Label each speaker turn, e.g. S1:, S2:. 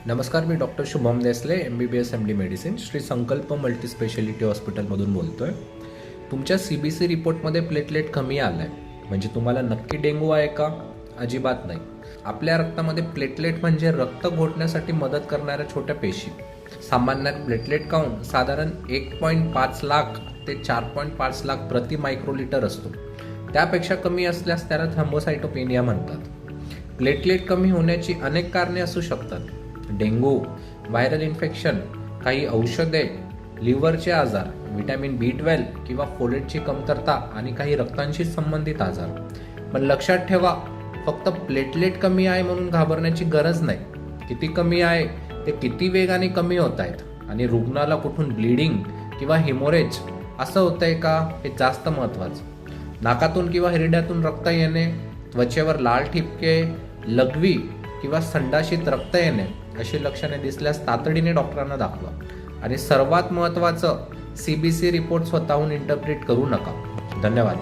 S1: नमस्कार, मी doctor Shubham Desale, MBBS MD medicine, Shri Sankalp multispeciality हॉस्पिटलमधून बोलतो आहे. तुमच्या CBC रिपोर्टमध्ये प्लेटलेट कमी आलं आहे, म्हणजे तुम्हाला नक्की डेंग्यू आहे का? अजिबात नाही. आपल्या रक्तामध्ये प्लेटलेट म्हणजे रक्त घोटण्यासाठी मदत करणाऱ्या छोट्या पेशी. सामान्यात प्लेटलेट काउंट साधारण 1.5 लाख ते 4.5 लाख प्रति मायक्रोलिटर असतो. त्यापेक्षा कमी असल्यास त्याला थ्रोम्बोसाइटोपेनिया म्हणतात. प्लेटलेट कमी होण्याची अनेक कारणे असू शकतात. डेंग्यू, व्हायरल इन्फेक्शन, काही औषधे, लिव्हरचे आजार, व्हिटॅमिन B12 किंवा फोलेटची कमतरता आणि काही रक्तांशी संबंधित आजार. पण लक्षात ठेवा, फक्त प्लेटलेट कमी आहे म्हणून घाबरण्याची गरज नाही. किती कमी आहे, ते किती वेगाने कमी होत आहेत आणि रुग्णाला कुठून ब्लिडिंग किंवा हिमोरेज असं होतंय का, हे जास्त महत्त्वाचं. नाकातून किंवा हिरड्यातून रक्त येणे, त्वचेवर लाल ठिपके, लघवी किंवा संडाशीत रक्त येणे अशी लक्षणे दिसल्यास तातडीने डॉक्टरांना दाखवा. आणि सर्वात महत्त्वाचं, CBC रिपोर्ट स्वतःहून इंटरप्रिट करू नका. धन्यवाद.